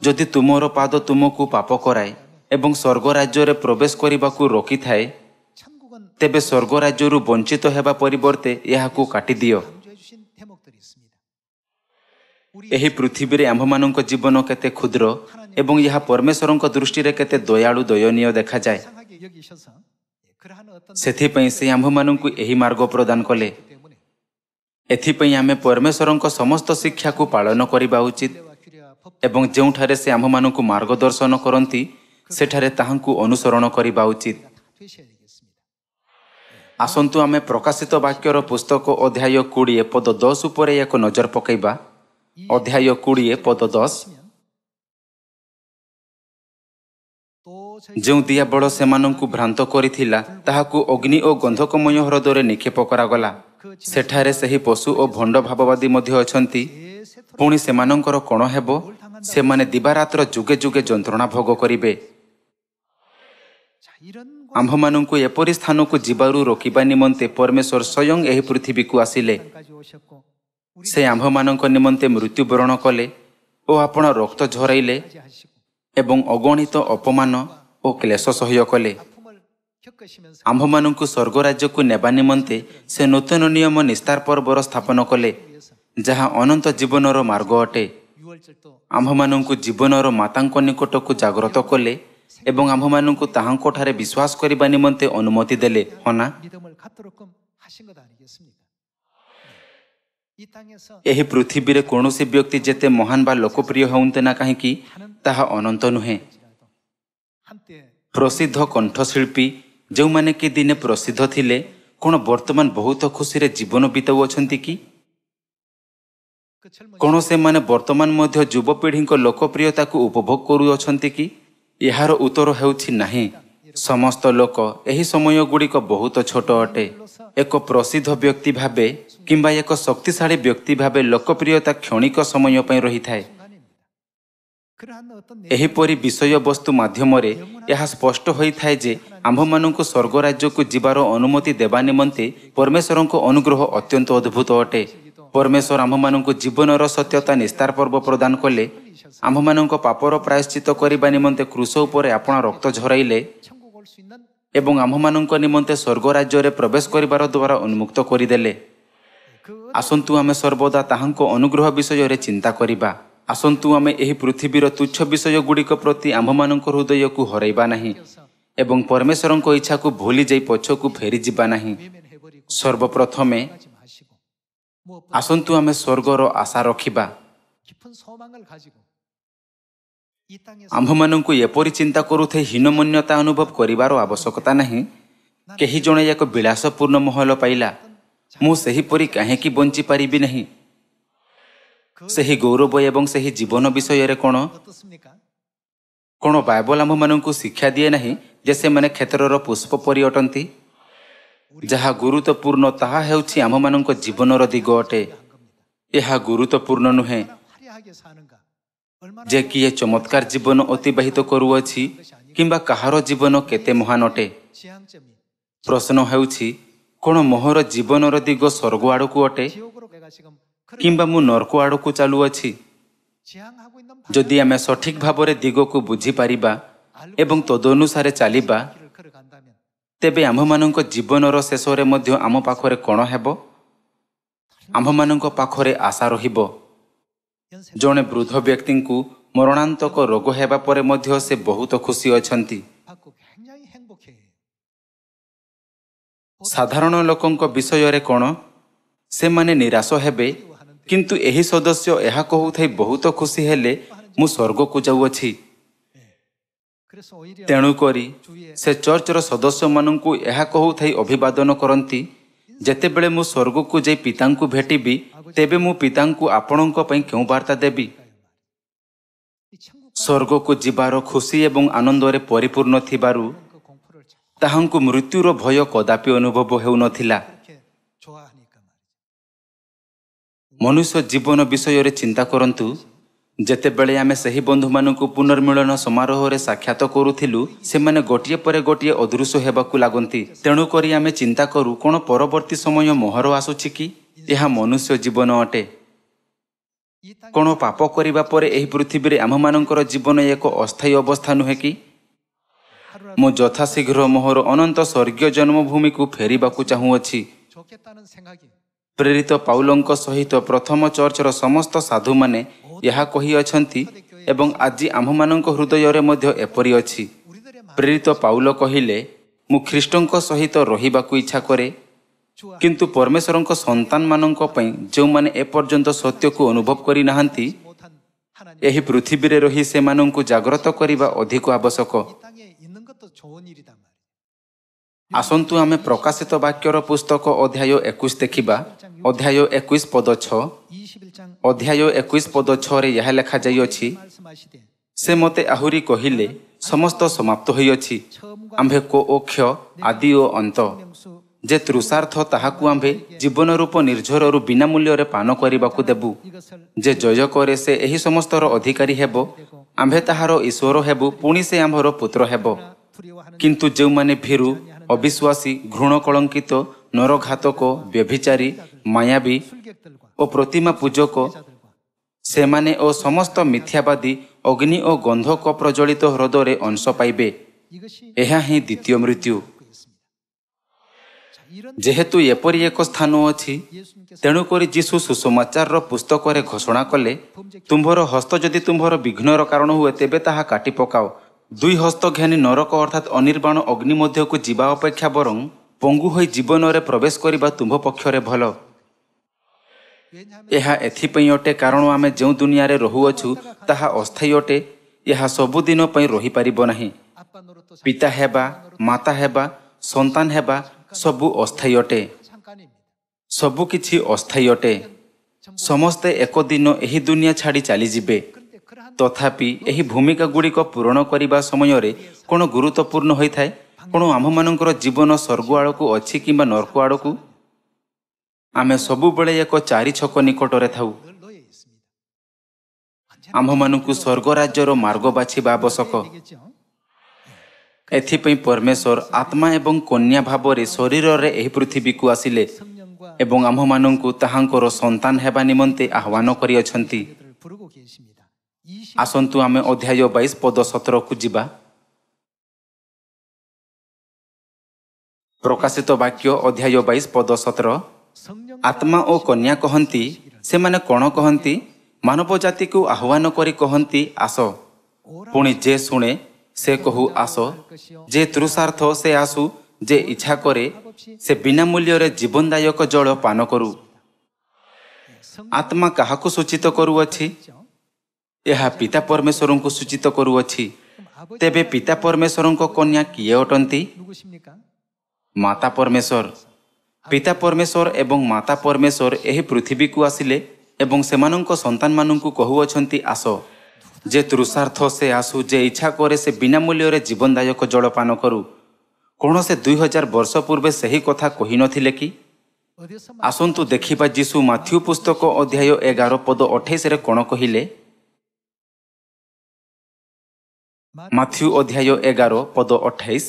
ଯଦି ତୁମର ପାଦ ତୁମକୁ ପାପ କରାଏ ଏବଂ ସ୍ୱର୍ଗ ରାଜ୍ୟରେ ପ୍ରବେଶ କରିବାକୁ ରୋକିଥାଏ, ତେବେ ସ୍ୱର୍ଗ ରାଜ୍ୟରୁ ବଞ୍ଚିତ ହେବା ପରିବର୍ତ୍ତେ ଏହାକୁ କାଟିଦିଅ। ଏହି ପୃଥିବୀରେ ଆମ୍ଭମାନଙ୍କ ଜୀବନ କେତେ କ୍ଷୁଦ୍ର ଏବଂ ଏହା ପରମେଶ୍ୱରଙ୍କ ଦୃଷ୍ଟିରେ କେତେ ଦୟାଳୁ ଦୟନୀୟ ଦେଖାଯାଏ। ସେଥିପାଇଁ ସେ ଆମ୍ଭମାନଙ୍କୁ ଏହି ମାର୍ଗ ପ୍ରଦାନ କଲେ। ଏଥିପାଇଁ ଆମେ ପରମେଶ୍ୱରଙ୍କ ସମସ୍ତ ଶିକ୍ଷାକୁ ପାଳନ କରିବା ଉଚିତ ଏବଂ ଯେଉଁଠାରେ ସେ ଆମ୍ଭମାନଙ୍କୁ ମାର୍ଗଦର୍ଶନ କରନ୍ତି, ସେଠାରେ ତାହାଙ୍କୁ ଅନୁସରଣ କରିବା ଉଚିତ। ଆସନ୍ତୁ ଆମେ ପ୍ରକାଶିତ ବାକ୍ୟର ପୁସ୍ତକ ଅଧ୍ୟାୟ 20 ପଦ 10 ଉପରେ ଏକ ନଜର ପକାଇବା। ଅଧ୍ୟାୟ 20 ପଦ 10। ଯେଉଁ ଦିଆବଳ ସେମାନଙ୍କୁ ଭ୍ରାନ୍ତ କରିଥିଲା, ତାହାକୁ ଅଗ୍ନି ଓ ଗନ୍ଧକମୟ ହ୍ରଦରେ ନିକ୍ଷେପ କରାଗଲା। ସେଠାରେ ସେହି ପଶୁ ଓ ଭଣ୍ଡ ଭାବବାଦୀ ମଧ୍ୟ ଅଛନ୍ତି। ପୁଣି ସେମାନଙ୍କର କ'ଣ ହେବ? ସେମାନେ ଦିବାରାତ୍ର ଯୁଗେ ଯୁଗେ ଯନ୍ତ୍ରଣା ଭୋଗ କରିବେ। ଆମ୍ଭମାନଙ୍କୁ ଏପରି ସ୍ଥାନକୁ ଯିବାରୁ ରୋକିବା ନିମନ୍ତେ ପରମେଶ୍ୱର ସ୍ୱୟଂ ଏହି ପୃଥିବୀକୁ ଆସିଲେ। ସେ ଆମ୍ଭମାନଙ୍କ ନିମନ୍ତେ ମୃତ୍ୟୁବରଣ କଲେ ଓ ଆପଣ ରକ୍ତ ଝରାଇଲେ ଏବଂ ଅଗଣିତ ଅପମାନ ଓ କ୍ଲେଶ ସହ୍ୟ କଲେ। ଆମ୍ଭମାନଙ୍କୁ ସ୍ୱର୍ଗ ରାଜ୍ୟକୁ ନେବା ନିମନ୍ତେ ସେ ନୂତନ ନିୟମ ନିସ୍ତାର ପର୍ବର ସ୍ଥାପନ କଲେ, ଯାହା ଅନନ୍ତ ଜୀବନର ମାର୍ଗ ଅଟେ। ଆମ୍ଭମାନଙ୍କୁ ଜୀବନର ମାତାଙ୍କ ନିକଟକୁ ଜାଗ୍ରତ କଲେ ଏବଂ ଆମ୍ଭମାନଙ୍କୁ ତାହାଙ୍କଠାରେ ବିଶ୍ୱାସ କରିବା ନିମନ୍ତେ ଅନୁମତି ଦେଲେ, ହଁ ନା? ଏହି ପୃଥିବୀରେ କୌଣସି ବ୍ୟକ୍ତି ଯେତେ ମହାନ ବା ଲୋକପ୍ରିୟ ହୁଅନ୍ତେ ନା କାହିଁକି, ତାହା ଅନନ୍ତ ନୁହେଁ। ପ୍ରସିଦ୍ଧ କଣ୍ଠଶିଳ୍ପୀ ଯେଉଁମାନେ କି ଦିନେ ପ୍ରସିଦ୍ଧ ଥିଲେ, କ'ଣ ବର୍ତ୍ତମାନ ବହୁତ ଖୁସିରେ ଜୀବନ ବିତାଉଅଛନ୍ତି କି? କ'ଣ ସେମାନେ ବର୍ତ୍ତମାନ ମଧ୍ୟ ଯୁବପିଢ଼ିଙ୍କ ଲୋକପ୍ରିୟତାକୁ ଉପଭୋଗ କରୁଅଛନ୍ତି କି? ଏହାର ଉତ୍ତର ହେଉଛି ନାହିଁ। ସମସ୍ତ ଲୋକ ଏହି ସମୟଗୁଡ଼ିକ ବହୁତ ଛୋଟ ଅଟେ। ଏକ ପ୍ରସିଦ୍ଧ ବ୍ୟକ୍ତି ଭାବେ କିମ୍ବା ଏକ ଶକ୍ତିଶାଳୀ ବ୍ୟକ୍ତି ଭାବେ ଲୋକପ୍ରିୟତା କ୍ଷଣିକ ସମୟ ପାଇଁ ରହିଥାଏ। ଏହିପରି ବିଷୟବସ୍ତୁ ମାଧ୍ୟମରେ ଏହା ସ୍ପଷ୍ଟ ହୋଇଥାଏ ଯେ ଆମ୍ଭମାନଙ୍କୁ ସ୍ୱର୍ଗ ରାଜ୍ୟକୁ ଯିବାର ଅନୁମତି ଦେବା ନିମନ୍ତେ ପରମେଶ୍ୱରଙ୍କ ଅନୁଗ୍ରହ ଅତ୍ୟନ୍ତ ଅଦ୍ଭୁତ ଅଟେ। ପରମେଶ୍ୱର ଆମ୍ଭମାନଙ୍କୁ ଜୀବନର ସତ୍ୟତା ନିସ୍ତାର ପର୍ବ ପ୍ରଦାନ କଲେ। ଆମ୍ଭମାନଙ୍କ ପାପର ପ୍ରାୟଶ୍ଚିତ କରିବା ନିମନ୍ତେ କ୍ରୁଶ ଉପରେ ଆପଣ ରକ୍ତ ଝରାଇଲେ ଏବଂ ଆମ୍ଭମାନଙ୍କ ନିମନ୍ତେ ସ୍ୱର୍ଗ ରାଜ୍ୟରେ ପ୍ରବେଶ କରିବାର ଦ୍ୱାରା ଉନ୍ମୁକ୍ତ କରିଦେଲେ। ଆସନ୍ତୁ ଆମେ ସର୍ବଦା ତାହାଙ୍କ ଅନୁଗ୍ରହ ବିଷୟରେ ଚିନ୍ତା କରିବା। ଆସନ୍ତୁ ଆମେ ଏହି ପୃଥିବୀର ତୁଚ୍ଛ ବିଷୟଗୁଡ଼ିକ ପ୍ରତି ଆମ୍ଭମାନଙ୍କ ହୃଦୟକୁ ହରାଇବା ନାହିଁ ଏବଂ ପରମେଶ୍ୱରଙ୍କ ଇଚ୍ଛାକୁ ଭୁଲି ଯାଇ ପଛକୁ ଫେରିଯିବା ନାହିଁ। ସର୍ବପ୍ରଥମେ ଆସନ୍ତୁ ଆମେ ସ୍ୱର୍ଗର ଆଶା ରଖିବା। ଆମ୍ଭମାନଙ୍କୁ ଏପରି ଚିନ୍ତା କରୁଥାଇ ହୀନମନ୍ୟତା ଅନୁଭବ କରିବାର ଆବଶ୍ୟକତା ନାହିଁ। କେହି ଜଣେ ଏକ ବିଳାସପୂର୍ଣ୍ଣ ମହଲ ପାଇଲା, ମୁଁ ସେହିପରି କାହିଁକି ବଞ୍ଚିପାରିବି ନାହିଁ? ସେହି ଗୌରବ ଏବଂ ସେହି ଜୀବନ ବିଷୟରେ 어떻습니까? କ'ଣ ବାଇବଲ ଆମ୍ଭମାନଙ୍କୁ ଶିକ୍ଷା ଦିଏ ନାହିଁ ଯେ ସେମାନେ କ୍ଷେତ୍ରର ପୁଷ୍ପ ପରି ଅଟନ୍ତି? ଯାହା ଗୁରୁତ୍ୱପୂର୍ଣ୍ଣ ତାହା ହେଉଛି ଆମ୍ଭମାନଙ୍କ ଜୀବନର ଦିଗ ଅଟେ। ଏହା ଗୁରୁତ୍ୱପୂର୍ଣ୍ଣ ନୁହେଁ 화려하게 사는가? 얼마나 ଯେ କିଏ ଚମତ୍କାର ଜୀବନ ଅତିବାହିତ କରୁଅଛି କିମ୍ବା କାହାର ଜୀବନ କେତେ ମହାନ ଅଟେ। 지향점이 ପ୍ରଶ୍ନ ହେଉଛି କ'ଣ ମୋହର ଜୀବନର ଦିଗ ସ୍ୱର୍ଗ ଆଡ଼କୁ ଅଟେ 지옥으로 내가 지금 କିମ୍ବା ମୁଁ ନର୍କ ଆଡ଼କୁ ଚାଲୁଅଛି? 지향하고 있는 ଯଦି ଆମେ ସଠିକ ଭାବରେ ଦିଗକୁ ବୁଝିପାରିବା ଏବଂ ତଦନୁସାରେ ଚାଲିବା, 길을 걸어간다면 ତେବେ ଆମ୍ଭମାନଙ୍କ ଜୀବନର ଶେଷରେ ମଧ୍ୟ ଆମ ପାଖରେ କ'ଣ ହେବ? ଆମ୍ଭମାନଙ୍କ ପାଖରେ ଆଶା ରହିବ। 연세 ଜଣେ ବୃଦ୍ଧ ବ୍ୟକ୍ତିଙ୍କୁ ମରଣାନ୍ତକ ରୋଗ ହେବା ପରେ ମଧ୍ୟ ସେ ବହୁତ ଖୁସି ଅଛନ୍ତି। 받고 굉장히 행복해요. ସାଧାରଣ ଲୋକଙ୍କ ବିଷୟରେ କ'ଣ? ସେମାନେ ନିରାଶ ହେବେ, କିନ୍ତୁ ଏହି ସଦସ୍ୟ ଏହା କହୁଥାଇ ବହୁତ ଖୁସି ହେଲେ, ମୁଁ ସ୍ୱର୍ଗକୁ ଯାଉଅଛି। 그래서 오히려 ତେଣୁକରି ସେ ଚର୍ଚ୍ଚର ସଦସ୍ୟମାନଙ୍କୁ ଏହା କହୁଥାଇ ଅଭିବାଦନ କରନ୍ତି, ଯେତେବେଳେ ମୁଁ ସ୍ୱର୍ଗକୁ ଯାଇ ପିତାଙ୍କୁ ଭେଟିବି, ତେବେ ମୁଁ ପିତାଙ୍କୁ ଆପଣଙ୍କ ପାଇଁ କେଉଁ ବାର୍ତ୍ତା ଦେବି? 이 천국 ସ୍ୱର୍ଗକୁ ଯିବାର ଖୁସି ଏବଂ ଆନନ୍ଦରେ ପରିପୂର୍ଣ୍ଣ ଥିବାରୁ 그 공포를 ତାହାଙ୍କୁ ମୃତ୍ୟୁର ଭୟ କଦାପି ଅନୁଭବ ହେଉନଥିଲା। 그렇게 좋아하니까 말이죠. ମନୁଷ୍ୟ ଜୀବନ ବିଷୟରେ ଚିନ୍ତା କରନ୍ତୁ। ଯେତେବେଳେ ଆମେ ସେହି ବନ୍ଧୁମାନଙ୍କୁ ପୁନର୍ମିଳନ ସମାରୋହରେ ସାକ୍ଷାତ କରୁଥିଲୁ, ସେମାନେ ଗୋଟିଏ ପରେ ଗୋଟିଏ ଅଦୃଶ୍ୟ ହେବାକୁ ଲାଗନ୍ତି। ତେଣୁକରି ଆମେ ଚିନ୍ତା କରୁ, କ'ଣ ପରବର୍ତ୍ତୀ ସମୟ ମୋହର ଆସୁଛି କି? ଏହା ମନୁଷ୍ୟ ଜୀବନ ଅଟେ। 이 땅에 କ'ଣ ପାପ କରିବା ପରେ ଏହି ପୃଥିବୀରେ ଆମ୍ଭମାନଙ୍କର ଜୀବନ ଏକ ଅସ୍ଥାୟୀ ଅବସ୍ଥା ନୁହେଁ କି? 하루라도 ମୁଁ ଯଥାଶୀଘ୍ର ମୋହର ଅନନ୍ତ ସ୍ୱର୍ଗୀୟ ଜନ୍ମଭୂମିକୁ ଫେରିବାକୁ ଚାହୁଁଅଛି। 좋겠다는 생각이 ପ୍ରେରିତ ପାଉଲଙ୍କ ସହିତ ପ୍ରଥମ ଚର୍ଚ୍ଚର ସମସ୍ତ ସାଧୁମାନେ ଏହା କହିଅଛନ୍ତି ଏବଂ ଆଜି ଆମ୍ଭମାନଙ୍କ ହୃଦୟରେ ମଧ୍ୟ ଏପରି ଅଛି। 우리들의 마음 ପ୍ରେରିତ ପାଉଲ କହିଲେ, ମୁଁ ଖ୍ରୀଷ୍ଟଙ୍କ ସହିତ ରହିବାକୁ ଇଚ୍ଛା କରେ, 좋아 କିନ୍ତୁ ପରମେଶ୍ୱରଙ୍କ ସନ୍ତାନମାନଙ୍କ ପାଇଁ ଯେଉଁମାନେ ଏପର୍ଯ୍ୟନ୍ତ ସତ୍ୟକୁ ଅନୁଭବ କରିନାହାନ୍ତି, 못한 하나님 ଏହି ପୃଥିବୀରେ ରହି ସେମାନଙ୍କୁ ଜାଗ୍ରତ କରିବା ଅଧିକ ଆବଶ୍ୟକ। 이 땅에 있는 것도 좋은 일이단 말이에요. ଆସନ୍ତୁ ଆମେ ପ୍ରକାଶିତ ବାକ୍ୟର ପୁସ୍ତକ ଅଧ୍ୟାୟ 21 ଦେଖିବା। ଅଧ୍ୟାୟ 21 ପଦ 6। 21장 ଅଧ୍ୟାୟ 21 ପଦ 6ରେ ଏହା ଲେଖାଯାଇଅଛି, 말씀하시되 ସେ ମୋତେ ଆହୁରି କହିଲେ, ସମସ୍ତ ସମାପ୍ତ ହୋଇଅଛି। 처음과 ଆମ୍ଭେ କୋ ଓ କ୍ଷୟ, ଆଦି ଓ ଅନ୍ତ। 명수 ଯେ ତୃଷାର୍ଥ ତାହାକୁ ଆମ୍ଭେ ଜୀବନ ରୂପ ନିର୍ଝରରୁ ବିନା ମୂଲ୍ୟରେ ପାନ କରିବାକୁ ଦେବୁ। 이것을 ଯେ ଜୟ କରେ ସେ ଏହି ସମସ୍ତର ଅଧିକାରୀ ହେବ। ଆମ୍ଭେ ତାହାର ଈଶ୍ୱର ହେବୁ, ପୁଣି ସେ ଆମ୍ଭର ପୁତ୍ର ହେବ। 두려워하는 କିନ୍ତୁ ଯେଉଁମାନେ ଭୀରୁ, ଅବିଶ୍ୱାସୀ, ଘୃଣ କଳଙ୍କିତ, ନରଘାତକ, ବ୍ୟଭିଚାରୀ, ମାୟାବୀ 술객들과 ଓ ପ୍ରତିମା ପୂଜକ, 자들과 ସେମାନେ ଓ ସମସ୍ତ ମିଥ୍ୟାବାଦୀ ଅଗ୍ନି ଓ ଗନ୍ଧକ ପ୍ରଜ୍ୱଳିତ ହ୍ରଦରେ ଅଂଶ ପାଇବେ। 이것이 ଏହା ହିଁ ଦ୍ୱିତୀୟ ମୃତ୍ୟୁ। 있습니다. 자, 이런 ଯେହେତୁ ଏପରି ଏକ ସ୍ଥାନ ଅଛି, 예수님께서 ତେଣୁକରି ଯୀଶୁ ସୁସମାଚାରର ପୁସ୍ତକରେ ଘୋଷଣା କଲେ, ତୁମ୍ଭର ହସ୍ତ ଯଦି ତୁମ୍ଭର ବିଘ୍ନର କାରଣ ହୁଏ, ତେବେ ତାହା କାଟି ପକାଅ। ଦୁଇ ହସ୍ତ ଘେନି ନରକ ଅର୍ଥାତ୍ ଅନିର୍ବାଣ ଅଗ୍ନି ମଧ୍ୟକୁ ଯିବା ଅପେକ୍ଷା ବରଂ ପଙ୍ଗୁ ହୋଇ ଜୀବନରେ ପ୍ରବେଶ କରିବା ତୁମ୍ଭ ପକ୍ଷରେ ଭଲ। 왜냐하면 ଏହା ଏଥିପାଇଁ ଅଟେ କାରଣ ଆମେ ଯେଉଁ ଦୁନିଆରେ ରହୁଅଛୁ ତାହା ଅସ୍ଥାୟୀ ଅଟେ। ଏହା ସବୁଦିନ ପାଇଁ ରହିପାରିବ ନାହିଁ। 아빠 노릇도 ପିତା ହେବା, ମାତା ହେବା, ସନ୍ତାନ ହେବା ସବୁ ଅସ୍ଥାୟୀ ଅଟେ। 잠깐입니다. ସବୁକିଛି ଅସ୍ଥାୟୀ ଅଟେ। ସମସ୍ତେ ଏକ ଦିନ ଏହି ଦୁନିଆ ଛାଡ଼ି ଚାଲିଯିବେ। 그런데 그러한 ତଥାପି ଏହି ଭୂମିକା ଗୁଡ଼ିକ ପୂରଣ କରିବା ସମୟରେ କ'ଣ ଗୁରୁତ୍ୱପୂର୍ଣ୍ଣ ହୋଇଥାଏ? କ'ଣ ଆମ୍ଭମାନଙ୍କର ଜୀବନ ସ୍ୱର୍ଗ ଆଡ଼କୁ ଅଛି କିମ୍ବା ନର୍କ ଆଡ଼କୁ? ଆମେ ସବୁବେଳେ ଏକ ଚାରି ଛକ ନିକଟରେ ଥାଉ। 늘 놓여 있습니다. ଆମ୍ଭମାନଙ୍କୁ ସ୍ୱର୍ଗ ରାଜ୍ୟର ମାର୍ଗ ବାଛିବା ଆବଶ୍ୟକ। 되겠죠? ଏଥିପାଇଁ ପରମେଶ୍ୱର ଆତ୍ମା ଏବଂ କନ୍ୟା ଭାବରେ ଶରୀରରେ ଏହି ପୃଥିବୀକୁ ଆସିଲେ 성령과 ଏବଂ ଆମ୍ଭମାନଙ୍କୁ ତାହାଙ୍କର ସନ୍ତାନ ହେବା ନିମନ୍ତେ ଆହ୍ୱାନ କରିଅଛନ୍ତି। 자녀들을 부르고 계십니다. 20 ଆସନ୍ତୁ ଆମେ ଅଧ୍ୟାୟ 22 ପଦ 17କୁ ଯିବା। ପ୍ରକାଶିତ ବାକ୍ୟ ଅଧ୍ୟାୟ 22 ପଦ 17। 성령 ଆତ୍ମା ଓ କନ୍ୟା କହନ୍ତି, ସେମାନେ କ'ଣ କହନ୍ତି? ମାନବ ଜାତିକୁ ଆହ୍ୱାନ କରି କହନ୍ତି, ଆସ। ପୁଣି ଯେ ଶୁଣେ ସେ କହୁ, ଆସ। ଯେ ତୃଷାର୍ଥ ସେ ଆସୁ, ଯେ ଇଚ୍ଛା କରେ ସେ ବିନା ମୂଲ୍ୟରେ ଜୀବନଦାୟକ ଜଳ ପାନ କରୁ। ଆତ୍ମା କାହାକୁ ସୂଚିତ କରୁଅଛି? ଏହା ପିତା ପରମେଶ୍ୱରଙ୍କୁ ସୂଚିତ କରୁଅଛି। ତେବେ ପିତା ପରମେଶ୍ୱରଙ୍କ କନ୍ୟା କିଏ ଅଟନ୍ତି? 누구십니까? ମାତା ପରମେଶ୍ୱର। ପିତା ପରମେଶ୍ୱର ଏବଂ ମାତା ପରମେଶ୍ୱର ଏହି ପୃଥିବୀକୁ ଆସିଲେ ଏବଂ ସେମାନଙ୍କ ସନ୍ତାନମାନଙ୍କୁ କହୁଅଛନ୍ତି ଆସ, ଯେ ତୃଷାର୍ଥ ସେ ଆସୁ, ଯେ ଇଚ୍ଛା କରେ ସେ ବିନା ମୂଲ୍ୟରେ ଜୀବନଦାୟକ ଜଳପାନ କରୁ। କ'ଣ ସେ 2000 ବର୍ଷ ପୂର୍ବେ ସେହି କଥା କହିନଥିଲେ କି? 어디서 ଆସନ୍ତୁ ଦେଖିବା ଯୀଶୁ ମାଥ୍ୟୁ ପୁସ୍ତକ ଅଧ୍ୟାୟ 11 ପଦ 28ରେ କ'ଣ କହିଲେ। ମାଥ୍ୟୁ ଅଧ୍ୟାୟ 11 ପଦ 28।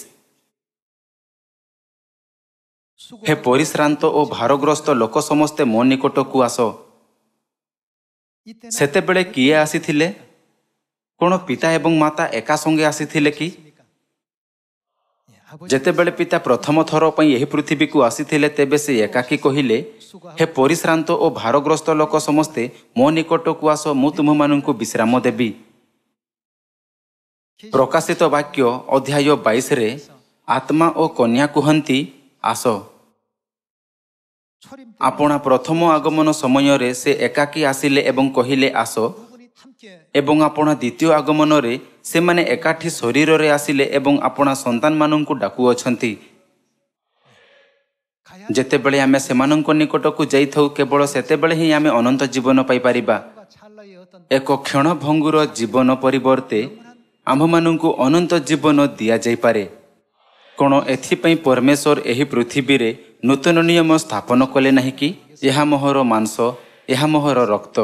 ହେ ପରିଶ୍ରାନ୍ତ ଓ ଭାରଗ୍ରସ୍ତ ଲୋକ ସମସ୍ତେ ମୋ ନିକଟକୁ ଆସ। ସେତେବେଳେ କିଏ ଆସିଥିଲେ? କ'ଣ ପିତା ଏବଂ ମାତା ଏକା ସଙ୍ଗେ ଆସିଥିଲେ କି? ଯେତେବେଳେ ପିତା ପ୍ରଥମ ଥର ପାଇଁ ଏହି ପୃଥିବୀକୁ ଆସିଥିଲେ, ତେବେ ସେ ଏକାକୀ କହିଲେ, ହେ ପରିଶ୍ରାନ୍ତ ଓ ଭାରଗ୍ରସ୍ତ ଲୋକ ସମସ୍ତେ ମୋ ନିକଟକୁ ଆସ, ମୁଁ ତୁମମାନଙ୍କୁ ବିଶ୍ରାମ ଦେବି। ପ୍ରକାଶିତ ବାକ୍ୟ ଅଧ୍ୟାୟ 22ରେ ଆତ୍ମା ଓ କନ୍ୟା କୁହନ୍ତି ଆସ। ଆପଣା ପ୍ରଥମ ଆଗମନ ସମୟରେ ସେ ଏକାକୀ ଆସିଲେ ଏବଂ କହିଲେ ଆସ, ଏବଂ ଆପଣା ଦ୍ୱିତୀୟ ଆଗମନରେ ସେମାନେ ଏକାଠି ଶରୀରରେ ଆସିଲେ ଏବଂ ଆପଣା ସନ୍ତାନମାନଙ୍କୁ ଡାକୁଅଛନ୍ତି। ଯେତେବେଳେ ଆମେ ସେମାନଙ୍କ ନିକଟକୁ ଯାଇଥାଉ, କେବଳ ସେତେବେଳେ ହିଁ ଆମେ ଅନନ୍ତ ଜୀବନ ପାଇପାରିବା। ଏକ କ୍ଷଣଭଙ୍ଗୁର ଜୀବନ ପରିବର୍ତ୍ତେ ଆମ୍ଭମାନଙ୍କୁ ଅନନ୍ତ ଜୀବନ ଦିଆଯାଇପାରେ। କ'ଣ ଏଥିପାଇଁ ପରମେଶ୍ୱର ଏହି ପୃଥିବୀରେ ନୂତନ ନିୟମ ସ୍ଥାପନ କଲେ ନାହିଁ କି? ଏହା ମୋହର ମାଂସ, ଏହା ମୋହର ରକ୍ତ।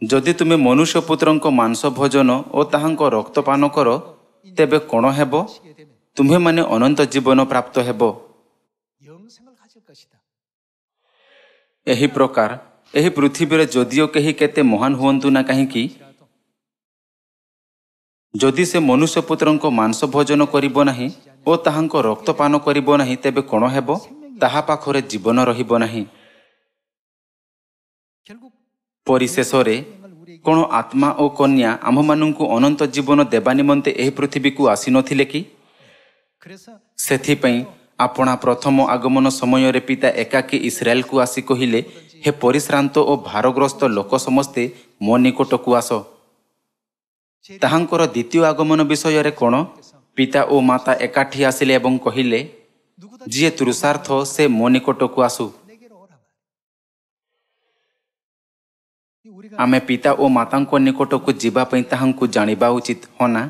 ଯଦି ତୁମେ ମନୁଷ୍ୟପୁତ୍ରଙ୍କ ମାଂସ ଭୋଜନ ଓ ତାହାଙ୍କ ରକ୍ତ ପାନ କର, ତେବେ କ'ଣ ହେବ? ତୁମ୍ଭେମାନେ ଅନନ୍ତ ଜୀବନ ପ୍ରାପ୍ତ ହେବ। 영생을 가질 것이다. ଏହି ପ୍ରକାର ଏହି ପୃଥିବୀରେ ଯଦିଓ କେହି କେତେ ମହାନ ହୁଅନ୍ତୁ ନା କାହିଁକି, ଯଦି ସେ ମନୁଷ୍ୟପୁତ୍ରଙ୍କ ମାଂସ ଭୋଜନ କରିବ ନାହିଁ ଓ ତାହାଙ୍କ ରକ୍ତ ପାନ କରିବ ନାହିଁ, ତେବେ କ'ଣ ହେବ? ତାହା ପାଖରେ ଜୀବନ ରହିବ ନାହିଁ। 결국 ପରିଶେଷରେ କ'ଣ ଆତ୍ମା ଓ କନ୍ୟା ଆମ୍ଭମାନଙ୍କୁ ଅନନ୍ତ ଜୀବନ ଦେବା ନିମନ୍ତେ ଏହି ପୃଥିବୀକୁ ଆସିନଥିଲେ କି? 그래서 ସେଥିପାଇଁ ଆପଣା ପ୍ରଥମ ଆଗମନ ସମୟରେ ପିତା ଏକାକୀ ଇସ୍ରାଏଲକୁ ଆସି କହିଲେ, ହେ ପରିଶ୍ରାନ୍ତ ଓ ଭାରଗ୍ରସ୍ତ ଲୋକ ସମସ୍ତେ ମୋ ନିକଟକୁ ଆସ। ତାହାଙ୍କର ଦ୍ୱିତୀୟ ଆଗମନ ବିଷୟରେ କ'ଣ? ପିତା ଓ ମାତା ଏକାଠି ଆସିଲେ ଏବଂ କହିଲେ, ଯିଏ ତୃଷାର୍ଥ ସେ ମୋ ନିକଟକୁ ଆସୁ। 내게로 오라 말이야. 우리가 ଆମେ ପିତା ଓ ମାତାଙ୍କ ନିକଟକୁ ଯିବା ପାଇଁ ତାହାଙ୍କୁ ଜାଣିବା ଉଚିତ, ହଁ ନା?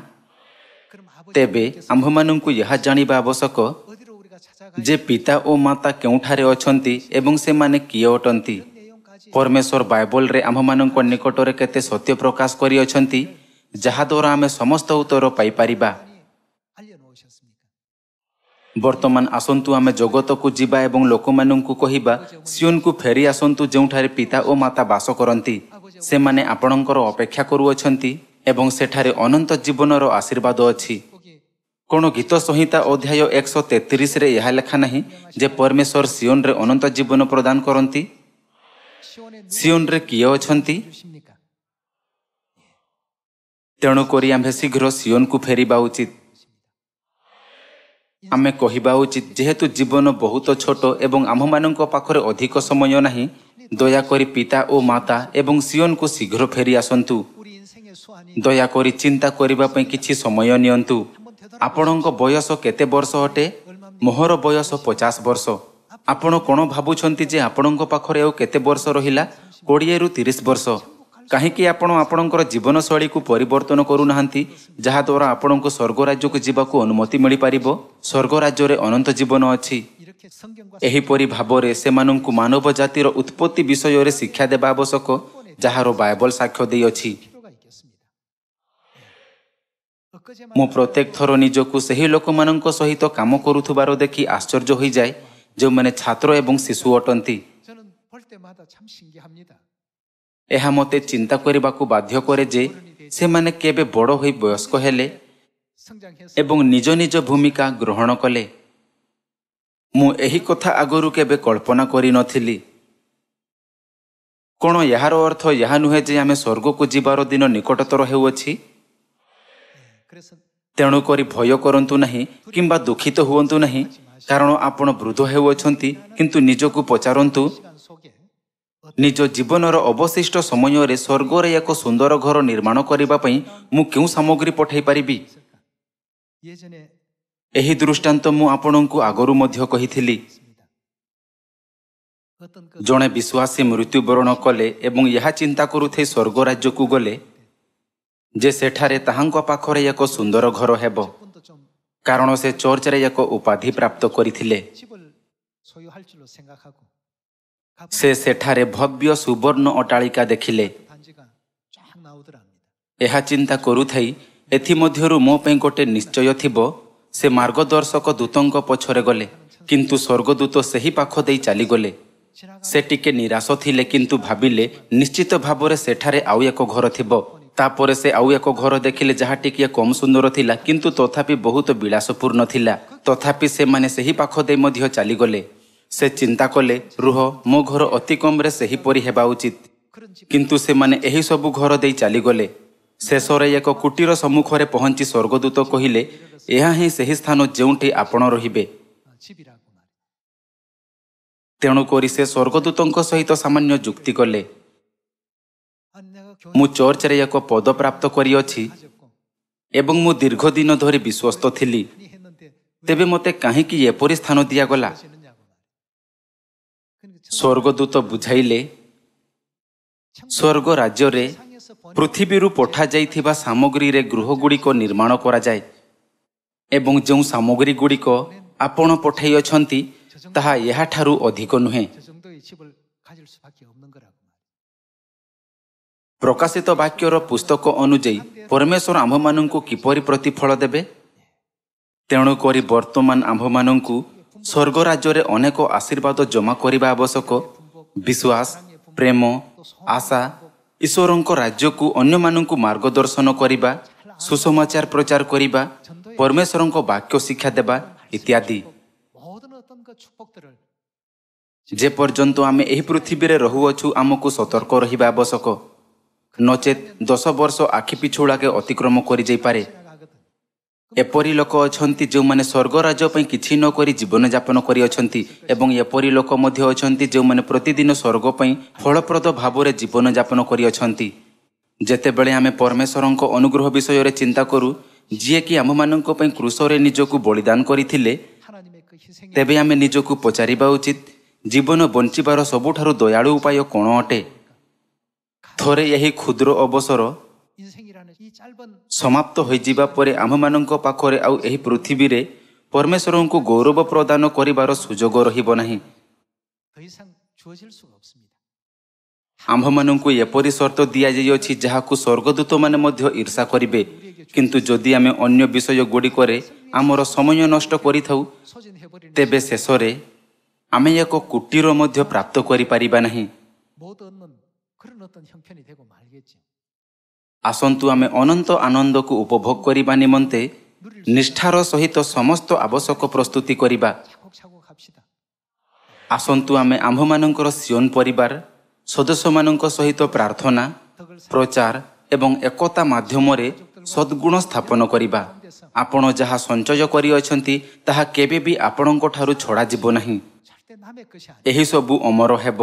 그럼 ତେବେ 아버지께서 ଆମ୍ଭମାନଙ୍କୁ ଏହା ଜାଣିବା ଆବଶ୍ୟକ 어디로 우리가 찾아가 ଯେ ପିତା ଓ ମାତା କେଉଁଠାରେ ଅଛନ୍ତି ଏବଂ ସେମାନେ କିଏ ଅଟନ୍ତି। 내용까지 ପରମେଶ୍ୱର ବାଇବଲରେ ଆମ୍ଭମାନଙ୍କ ନିକଟରେ କେତେ ସତ୍ୟ ପ୍ରକାଶ କରିଅଛନ୍ତି, ଯାହାଦ୍ୱାରା ଆମେ ସମସ୍ତ ଉତ୍ତର ପାଇପାରିବା। 알려놓으셨습니까? ବର୍ତ୍ତମାନ ଆସନ୍ତୁ ଆମେ ଜଗତକୁ ଯିବା ଏବଂ ଲୋକମାନଙ୍କୁ କହିବା, ସିଓନକୁ ଫେରି ଆସନ୍ତୁ, ଯେଉଁଠାରେ ପିତା ଓ ମାତା ବାସ କରନ୍ତି। ସେମାନେ ଆପଣଙ୍କର ଅପେକ୍ଷା କରୁଅଛନ୍ତି ଏବଂ ସେଠାରେ ଅନନ୍ତ ଜୀବନର ଆଶୀର୍ବାଦ ଅଛି। 거기 କ'ଣ ଗୀତ ସଂହିତା ଅଧ୍ୟାୟ 133ରେ ଏହା ଲେଖା ନାହିଁ ଯେ ପରମେଶ୍ୱର ସିଓନରେ ଅନନ୍ତ ଜୀବନ ପ୍ରଦାନ କରନ୍ତି? 시온에 누가 ସିଓନରେ କିଏ ଅଛନ୍ତି? 주십니까? ତେଣୁକରି ଆମ୍ଭେ ଶୀଘ୍ର ସିଓନକୁ ଫେରିବା ଉଚିତ। ଆମେ କହିବା ଉଚିତ, ଯେହେତୁ ଜୀବନ ବହୁତ ଛୋଟ ଏବଂ ଆମ୍ଭମାନଙ୍କ ପାଖରେ ଅଧିକ ସମୟ ନାହିଁ, ଦୟାକରି ପିତା ଓ ମାତା ଏବଂ ସିଓନକୁ ଶୀଘ୍ର ଫେରି ଆସନ୍ତୁ। 우리 인생의 수완이 ଦୟାକରି ଚିନ୍ତା କରିବା ପାଇଁ କିଛି ସମୟ ନିଅନ୍ତୁ। ଆପଣଙ୍କ ବୟସ କେତେ ବର୍ଷ ଅଟେ? ମୋହର ବୟସ 50 ବର୍ଷ। ଆପଣ କ'ଣ ଭାବୁଛନ୍ତି ଯେ ଆପଣଙ୍କ ପାଖରେ ଆଉ କେତେ ବର୍ଷ ରହିଲା? 20ରୁ 30 ବର୍ଷ। କାହିଁକି ଆପଣ ଆପଣଙ୍କର ଜୀବନଶୈଳୀକୁ ପରିବର୍ତ୍ତନ କରୁନାହାନ୍ତି, ଯାହାଦ୍ୱାରା ଆପଣଙ୍କୁ ସ୍ୱର୍ଗ ରାଜ୍ୟକୁ ଯିବାକୁ ଅନୁମତି ମିଳିପାରିବ? ସ୍ୱର୍ଗ ରାଜ୍ୟରେ ଅନନ୍ତ ଜୀବନ ଅଛି। 이렇게 성경과 ଏହିପରି ଭାବରେ ସେମାନଙ୍କୁ ମାନବ ଜାତିର ଉତ୍ପତ୍ତି ବିଷୟରେ ଶିକ୍ଷା ଦେବା ଆବଶ୍ୟକ, ଯାହାର ବାଇବଲ ସାକ୍ଷ୍ୟ ଦେଇଅଛି। 필요가 있겠습니다. 엊그제만 ମୁଁ ପ୍ରତ୍ୟେକ ଥର ନିଜକୁ ସେହି ଲୋକମାନଙ୍କ ସହିତ କାମ କରୁଥିବାର ଦେଖି ଆଶ୍ଚର୍ଯ୍ୟ ହୋଇଯାଏ, ଯେଉଁମାନେ ଛାତ୍ର ଏବଂ ଶିଶୁ ଅଟନ୍ତି। 저는 볼 때마다 참 신기합니다. ଏହା ମୋତେ ଚିନ୍ତା କରିବାକୁ ବାଧ୍ୟ କରେ ଯେ ସେମାନେ କେବେ ବଡ଼ ହୋଇ ବୟସ୍କ ହେଲେ 성장해서 ଏବଂ ନିଜ ନିଜ ଭୂମିକା ଗ୍ରହଣ କଲେ। ମୁଁ ଏହି କଥା ଆଗରୁ କେବେ କଳ୍ପନା କରିନଥିଲି। କ'ଣ ଏହାର ଅର୍ଥ ଏହା ନୁହେଁ ଯେ ଆମେ ସ୍ୱର୍ଗକୁ ଯିବାର ଦିନ ନିକଟତର ହେଉଅଛି? 그래서 ତେଣୁକରି ଭୟ କରନ୍ତୁ ନାହିଁ କିମ୍ବା ଦୁଃଖିତ ହୁଅନ୍ତୁ ନାହିଁ, କାରଣ ଆପଣ ବୃଦ୍ଧ ହେଉଅଛନ୍ତି। କିନ୍ତୁ ନିଜକୁ ପଚାରନ୍ତୁ, 시간 속에 ନିଜ ଜୀବନର ଅବଶିଷ୍ଟ ସମୟରେ ସ୍ୱର୍ଗରେ ଏକ ସୁନ୍ଦର ଘର ନିର୍ମାଣ କରିବା ପାଇଁ ମୁଁ କେଉଁ ସାମଗ୍ରୀ ପଠାଇ ପାରିବି? 예전에 ଏହି ଦୃଷ୍ଟାନ୍ତ ମୁଁ ଆପଣଙ୍କୁ ଆଗରୁ ମଧ୍ୟ କହିଥିଲି। 어떤 그 ଜଣେ ବିଶ୍ୱାସୀ ମୃତ୍ୟୁବରଣ କଲେ ଏବଂ ଏହା ଚିନ୍ତା କରୁଥାଇ ସ୍ୱର୍ଗ ରାଜ୍ୟକୁ ଗଲେ ଯେ ସେଠାରେ ତାହାଙ୍କ ପାଖରେ ଏକ ସୁନ୍ଦର ଘର ହେବ, 분도 좀 କାରଣ ସେ ଚର୍ଚ୍ଚରେ ଏକ ଉପାଧି ପ୍ରାପ୍ତ କରିଥିଲେ। 집을 소유할 줄로 생각하고 ସେ ସେଠାରେ ଭବ୍ୟ ସୁବର୍ଣ୍ଣ ଅଟ୍ଟାଳିକା ଦେଖିଲେ। 단지가 쫙 나오더랍니다. ଏହା ଚିନ୍ତା କରୁଥାଇ ଏଥିମଧ୍ୟରୁ ମୋ ପାଇଁ ଗୋଟିଏ ନିଶ୍ଚୟ ଥିବ। ସେ ମାର୍ଗଦର୍ଶକ ଦୂତଙ୍କ ପଛରେ ଗଲେ, କିନ୍ତୁ ସ୍ୱର୍ଗଦୂତ ସେହି ପାଖ ଦେଇ ଚାଲିଗଲେ। ସେ ଟିକେ ନିରାଶ ଥିଲେ, କିନ୍ତୁ ଭାବିଲେ ନିଶ୍ଚିତ ଭାବରେ ସେଠାରେ ଆଉ ଏକ ଘର ଥିବ। ତାପରେ ସେ ଆଉ ଏକ ଘର ଦେଖିଲେ ଯାହା ଟିକିଏ କମ୍ ସୁନ୍ଦର ଥିଲା, କିନ୍ତୁ ତଥାପି ବହୁତ ବିଳାସପୂର୍ଣ୍ଣ ଥିଲା। ତଥାପି ସେମାନେ ସେହି ପାଖ ଦେଇ ମଧ୍ୟ ଚାଲିଗଲେ। ସେ ଚିନ୍ତା କଲେ, ରୁହ, ମୋ ଘର ଅତି କମ୍ରେ ସେହିପରି ହେବା ଉଚିତ। 그런 집 କିନ୍ତୁ ସେମାନେ ଏହିସବୁ ଘର ଦେଇ ଚାଲିଗଲେ। ଶେଷରେ ଏକ କୁଟୀର ସମ୍ମୁଖରେ ପହଞ୍ଚି ସ୍ୱର୍ଗଦୂତ କହିଲେ, ଏହା ହିଁ ସେହି ସ୍ଥାନ ଯେଉଁଠି ଆପଣ ରହିବେ। 집이라고 말이에요. ତେଣୁକରି ସେ ସ୍ୱର୍ଗଦୂତଙ୍କ ସହିତ ସାମାନ୍ୟ ଯୁକ୍ତି କଲେ। 아니 내가 ମୁଁ ଚର୍ଚ୍ଚରେ ଏକ ପଦ ପ୍ରାପ୍ତ କରିଅଛି 가졌고 ଏବଂ ମୁଁ ଦୀର୍ଘ ଦିନ ଧରି ବିଶ୍ୱସ୍ତ ଥିଲି। 니 했는데 ତେବେ ମୋତେ କାହିଁକି ଏପରି ସ୍ଥାନ ଦିଆଗଲା? 지느냐고 말이에요. 그러니까 ସ୍ୱର୍ଗଦୂତ ବୁଝାଇଲେ, ସ୍ୱର୍ଗ ରାଜ୍ୟରେ 상에서 번 ପୃଥିବୀରୁ ପଠାଯାଇଥିବା ସାମଗ୍ରୀରେ ଗୃହଗୁଡ଼ିକ ନିର୍ମାଣ କରାଯାଏ ଏବଂ ଯେଉଁ ସାମଗ୍ରୀଗୁଡ଼ିକ ଆପଣ ପଠାଇଅଛନ୍ତି ତାହା ଏହାଠାରୁ ଅଧିକ ନୁହେଁ। 저 정도의 집을 가질 수밖에 없는 거라고 말이에요. ପ୍ରକାଶିତ ବାକ୍ୟର ପୁସ୍ତକ ଅନୁଯାୟୀ ପରମେଶ୍ୱର ଆମ୍ଭମାନଙ୍କୁ କିପରି ପ୍ରତିଫଳ ଦେବେ? ତେଣୁକରି ବର୍ତ୍ତମାନ ଆମ୍ଭମାନଙ୍କୁ ସ୍ୱର୍ଗ ରାଜ୍ୟରେ ଅନେକ ଆଶୀର୍ବାଦ ଜମା କରିବା ଆବଶ୍ୟକ। ବିଶ୍ୱାସ, ପ୍ରେମ, ଆଶା, ଈଶ୍ୱରଙ୍କ ରାଜ୍ୟକୁ ଅନ୍ୟମାନଙ୍କୁ ମାର୍ଗଦର୍ଶନ କରିବା, ସୁସମାଚାର ପ୍ରଚାର କରିବା, ପରମେଶ୍ୱରଙ୍କ ବାକ୍ୟ ଶିକ୍ଷା ଦେବା ଇତ୍ୟାଦି। 모든 어떤 그 축복들을 ଯେପର୍ଯ୍ୟନ୍ତ ଆମେ ଏହି ପୃଥିବୀରେ ରହୁଅଛୁ ଆମକୁ ସତର୍କ ରହିବା ଆବଶ୍ୟକ। ନଚେତ୍ 10 ବର୍ଷ ଆଖି ପିଛୁଳାକେ ଅତିକ୍ରମ କରିଯାଇପାରେ। 나가거든. ଏପରି ଲୋକ ଅଛନ୍ତି ଯେଉଁମାନେ ସ୍ୱର୍ଗ ରାଜ୍ୟ ପାଇଁ କିଛି ନ କରି ଜୀବନଯାପନ କରିଅଛନ୍ତି ଏବଂ ଏପରି ଲୋକ ମଧ୍ୟ ଅଛନ୍ତି ଯେଉଁମାନେ ପ୍ରତିଦିନ ସ୍ୱର୍ଗ ପାଇଁ ଫଳପ୍ରଦ ଭାବରେ ଜୀବନଯାପନ କରିଅଛନ୍ତି। ଯେତେବେଳେ ଆମେ ପରମେଶ୍ୱରଙ୍କ ଅନୁଗ୍ରହ ବିଷୟରେ ଚିନ୍ତା କରୁ, ଯିଏକି ଆମମାନଙ୍କ ପାଇଁ କ୍ରୁଶରେ ନିଜକୁ ବଳିଦାନ କରିଥିଲେ, 하나님의 그 희생이 ତେବେ ଆମେ ନିଜକୁ ପଚାରିବା ଉଚିତ, ଜୀବନ ବଞ୍ଚିବାର ସବୁଠାରୁ ଦୟାଳୁ ଉପାୟ କ'ଣ ଅଟେ? ଥରେ ଏହି କ୍ଷୁଦ୍ର ଅବସର 인생이라는 이 짧은 ସମାପ୍ତ ହୋଇଯିବା ପରେ ଆମ୍ଭମାନଙ୍କ ପାଖରେ ଆଉ ଏହି ପୃଥିବୀରେ ପରମେଶ୍ୱରଙ୍କୁ ଗୌରବ ପ୍ରଦାନ କରିବାର ସୁଯୋଗ ରହିବ ନାହିଁ। 더 이상 주어질 수가 없습니다. ଆମ୍ଭମାନଙ୍କୁ ଏପରି ସର୍ତ୍ତ ଦିଆଯାଇଅଛି ଯାହାକୁ ସ୍ୱର୍ଗଦୂତମାନେ ମଧ୍ୟ ଈର୍ଷା କରିବେ। କିନ୍ତୁ ଯଦି ଆମେ ଅନ୍ୟ ବିଷୟ ଗୁଡ଼ିକରେ ଆମର ସମୟ ନଷ୍ଟ କରିଥାଉ, 소진해버리는 ତେବେ ଶେଷରେ ଆମେ ଏକ କୁଟୀର ମଧ୍ୟ ପ୍ରାପ୍ତ କରିପାରିବା ନାହିଁ। 못 얻는 그런 어떤 형편이 되고 말겠죠. ଆସନ୍ତୁ ଆମେ ଅନନ୍ତ ଆନନ୍ଦକୁ ଉପଭୋଗ କରିବା ନିମନ୍ତେ ନିଷ୍ଠାର ସହିତ ସମସ୍ତ ଆବଶ୍ୟକ ପ୍ରସ୍ତୁତି କରିବା। 차곡차곡 합시다. ଆସନ୍ତୁ ଆମେ ଆମ୍ଭମାନଙ୍କର ସିଓନ ପରିବାର ସଦସ୍ୟମାନଙ୍କ ସହିତ ପ୍ରାର୍ଥନା, ପ୍ରଚାର ଏବଂ ଏକତା ମାଧ୍ୟମରେ ସଦ୍ଗୁଣ ସ୍ଥାପନ କରିବା। ଆପଣ ଯାହା ସଞ୍ଚୟ କରିଅଛନ୍ତି ତାହା କେବେ ବି ଆପଣଙ୍କ ଠାରୁ ଛଡ଼ାଯିବ ନାହିଁ। 절대 남의 것이 아니에요. ଏହିସବୁ ଅମର ହେବ।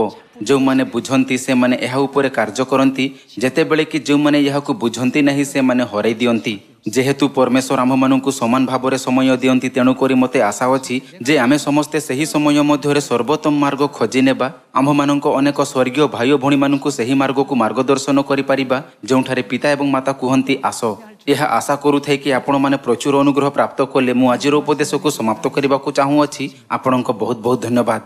ଯେଉଁମାନେ ବୁଝନ୍ତି ସେମାନେ ଏହା ଉପରେ କାର୍ଯ୍ୟ କରନ୍ତି, ଯେତେବେଳେ କି ଯେଉଁମାନେ ଏହାକୁ ବୁଝନ୍ତି ନାହିଁ ସେମାନେ ହରାଇ ଦିଅନ୍ତି। ଯେହେତୁ ପରମେଶ୍ୱର ଆମ୍ଭମାନଙ୍କୁ ସମାନ ଭାବରେ ସମୟ ଦିଅନ୍ତି, ତେଣୁକରି ମୋତେ ଆଶା ଅଛି ଯେ ଆମେ ସମସ୍ତେ ସେହି ସମୟ ମଧ୍ୟରେ ସର୍ବୋତ୍ତମ ମାର୍ଗ ଖୋଜି ନେବା। ଆମ୍ଭମାନଙ୍କ ଅନେକ ସ୍ୱର୍ଗୀୟ ଭାଇ ଓ ଭଉଣୀମାନଙ୍କୁ ସେହି ମାର୍ଗକୁ ମାର୍ଗଦର୍ଶନ କରିପାରିବା ଯେଉଁଠାରେ ପିତା ଏବଂ ମାତା କୁହନ୍ତି ଆସ। ଏହା ଆଶା କରୁଥାଏ କି ଆପଣମାନେ ପ୍ରଚୁର ଅନୁଗ୍ରହ ପ୍ରାପ୍ତ କଲେ ମୁଁ ଆଜିର ଉପଦେଶକୁ ସମାପ୍ତ କରିବାକୁ ଚାହୁଁଅଛି। ଆପଣଙ୍କ ବହୁତ ବହୁତ ଧନ୍ୟବାଦ।